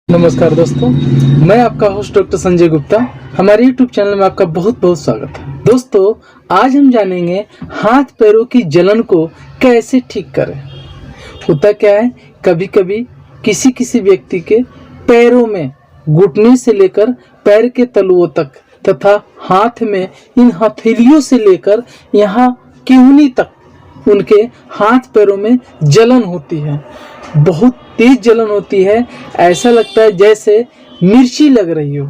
नमस्कार दोस्तों, मैं आपका होस्ट डॉक्टर संजय गुप्ता। हमारे YouTube चैनल में आपका बहुत बहुत स्वागत है। दोस्तों, आज हम जानेंगे हाथ पैरों की जलन को कैसे ठीक करें। होता क्या है, कभी कभी किसी व्यक्ति के पैरों में घुटने से लेकर पैर के तलुओं तक तथा हाथ में इन हथेलियों से लेकर यहाँ किहूनी तक उनके हाथ पैरों में जलन होती है। बहुत तेज जलन होती है, ऐसा लगता है जैसे मिर्ची लग रही हो।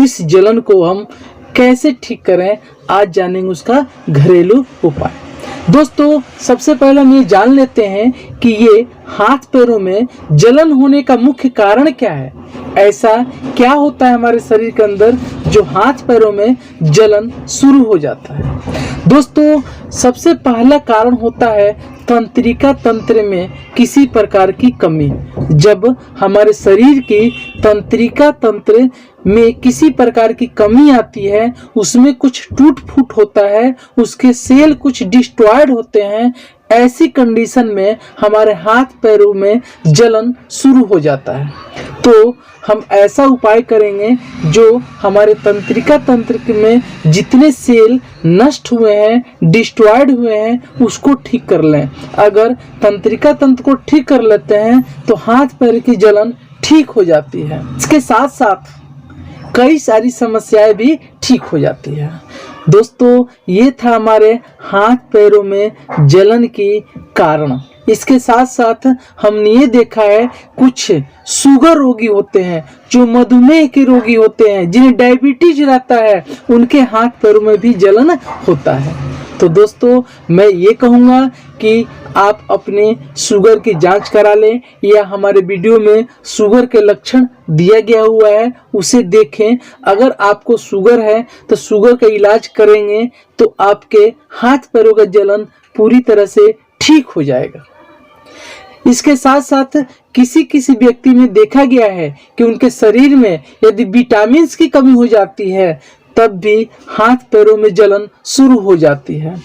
इस जलन को हम कैसे ठीक करें, आज जानेंगे उसका घरेलू उपाय। दोस्तों, सबसे पहले हम ये जान लेते हैं कि ये हाथ पैरों में जलन होने का मुख्य कारण क्या है। ऐसा क्या होता है हमारे शरीर के अंदर जो हाथ पैरों में जलन शुरू हो जाता है। दोस्तों, सबसे पहला कारण होता है तंत्रिका तंत्र में किसी प्रकार की कमी। जब हमारे शरीर की तंत्रिका तंत्र में किसी प्रकार की कमी आती है, उसमें कुछ टूट फूट होता है, उसके सेल कुछ डिस्ट्रॉयड होते हैं, ऐसी कंडीशन में हमारे हाथ पैरों में जलन शुरू हो जाता है। तो हम ऐसा उपाय करेंगे जो हमारे तंत्रिका तंत्र में जितने सेल नष्ट हुए हैं, डिस्ट्रॉयड हुए हैं, उसको ठीक कर लें। अगर तंत्रिका तंत्र को ठीक कर लेते हैं तो हाथ पैर की जलन ठीक हो जाती है। इसके साथ साथ कई सारी समस्याएं भी ठीक हो जाती है। दोस्तों, ये था हमारे हाथ पैरों में जलन की कारण। इसके साथ साथ हमने ये देखा है कुछ शुगर रोगी होते हैं, जो मधुमेह के रोगी होते हैं, जिन्हें डायबिटीज रहता है, उनके हाथ पैरों में भी जलन होता है। तो दोस्तों, मैं ये कहूँगा कि आप अपने शुगर की जांच करा लें, या हमारे वीडियो में शुगर के लक्षण दिया गया हुआ है, उसे देखें। अगर आपको शुगर है तो शुगर का इलाज करेंगे तो आपके हाथ पैरों का जलन पूरी तरह से ठीक हो जाएगा। इसके साथ साथ किसी व्यक्ति में देखा गया है कि उनके शरीर में यदि विटामिन की कमी हो जाती है, तब भी हाथ पैरों में जलन शुरू हो जाती है।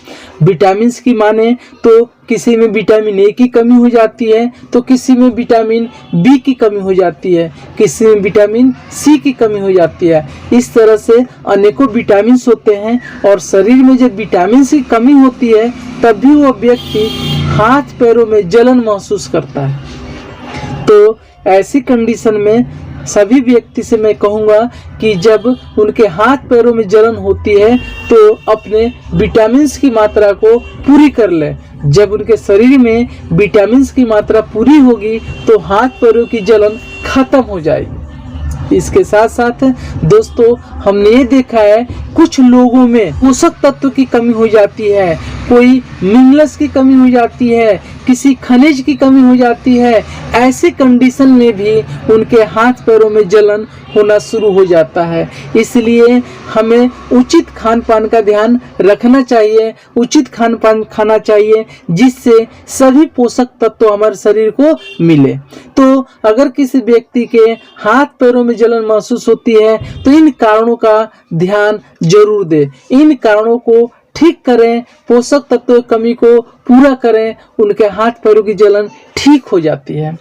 विटामिन की माने तो किसी में विटामिन ए की कमी हो जाती है, तो किसी में विटामिन बी की कमी हो जाती है, किसी में विटामिन सी की कमी हो जाती है। इस तरह से अनेकों विटामिन होते हैं, और शरीर में जब विटामिन की कमी होती है तब भी वो व्यक्ति हाथ पैरों में जलन महसूस करता है। तो ऐसी कंडीशन में सभी व्यक्ति से मैं कहूँगा कि जब उनके हाथ पैरों में जलन होती है तो अपने विटामिन की मात्रा को पूरी कर लें। जब उनके शरीर में विटामिन की मात्रा पूरी होगी तो हाथ पैरों की जलन खत्म हो जाएगी। इसके साथ साथ दोस्तों, हमने ये देखा है कुछ लोगों में पोषक तत्व की कमी हो जाती है, कोई मिनरल्स की कमी हो जाती है, किसी खनिज की कमी हो जाती है। ऐसी कंडीशन में भी उनके हाथ पैरों में जलन होना शुरू हो जाता है। इसलिए हमें उचित खान पान का ध्यान रखना चाहिए, उचित खान पान खाना चाहिए, जिससे सभी पोषक तत्व हमारे शरीर को मिले। तो अगर किसी व्यक्ति के हाथ पैरों में जलन महसूस होती है तो इन कारणों का ध्यान जरूर दें, इन कारणों को ठीक करें, पोषक तत्व की कमी को पूरा करें, उनके हाथ पैरों की जलन ठीक हो जाती है।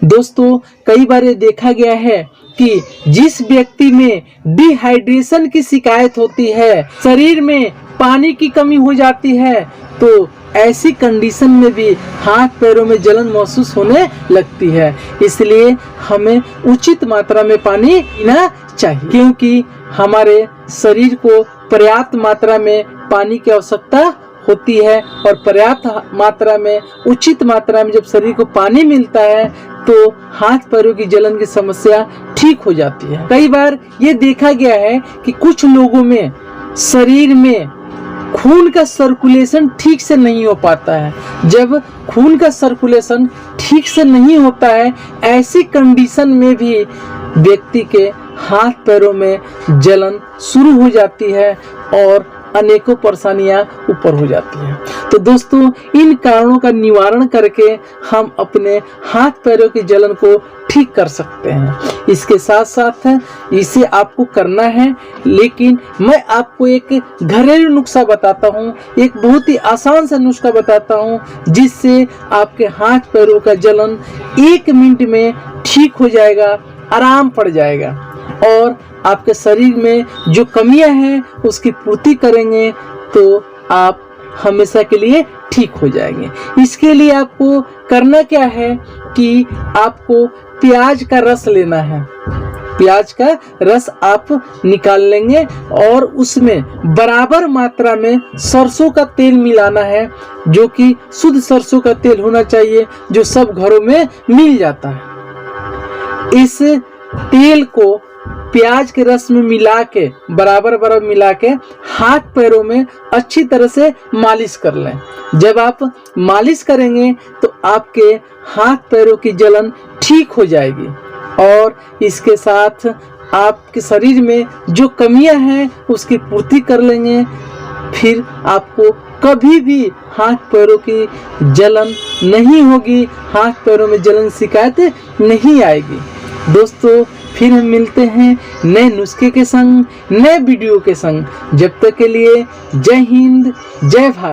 दोस्तों, कई बार ये देखा गया है कि जिस व्यक्ति में डिहाइड्रेशन की शिकायत होती है, शरीर में पानी की कमी हो जाती है, तो ऐसी कंडीशन में भी हाथ पैरों में जलन महसूस होने लगती है। इसलिए हमें उचित मात्रा में पानी पीना चाहिए, क्योंकि हमारे शरीर को पर्याप्त मात्रा में पानी की आवश्यकता होती है, और पर्याप्त मात्रा में, उचित मात्रा में जब शरीर को पानी मिलता है तो हाथ पैरों की जलन की समस्या ठीक हो जाती है। कई बार ये देखा गया है कि कुछ लोगों में शरीर में खून का सर्कुलेशन ठीक से नहीं हो पाता है। जब खून का सर्कुलेशन ठीक से नहीं होता है, ऐसी कंडीशन में भी व्यक्ति के हाथ पैरों में जलन शुरू हो जाती है और अनेकों परेशानियां ऊपर हो जाती हैं। तो दोस्तों, इन कारणों का निवारण करके हम अपने हाथ पैरों की जलन को ठीक कर सकते हैं। इसके साथ साथ इसे आपको करना है, लेकिन मैं आपको एक घरेलू नुस्खा बताता हूँ, एक बहुत ही आसान सा नुस्खा बताता हूँ, जिससे आपके हाथ पैरों का जलन 1 मिनट में ठीक हो जाएगा। आराम पड़ जाएगा और आपके शरीर में जो कमियां हैं उसकी पूर्ति करेंगे तो आप हमेशा के लिए ठीक हो जाएंगे। इसके लिए आपको करना क्या है कि आपको प्याज का रस लेना है। प्याज का रस आप निकाल लेंगे और उसमें बराबर मात्रा में सरसों का तेल मिलाना है, जो कि शुद्ध सरसों का तेल होना चाहिए, जो सब घरों में मिल जाता है। इस तेल को प्याज के रस में मिला के बराबर मिला के हाथ पैरों में अच्छी तरह से मालिश कर लें। जब आप मालिश करेंगे तो आपके हाथ पैरों की जलन ठीक हो जाएगी और इसके साथ आपके शरीर में जो कमियां हैं उसकी पूर्ति कर लेंगे। फिर आपको कभी भी हाथ पैरों की जलन नहीं होगी, हाथ पैरों में जलन शिकायत नहीं आएगी। दोस्तों, फिर हम मिलते हैं नए नुस्खे के संग, नए वीडियो के संग। जब तक के लिए जय हिंद, जय भारत।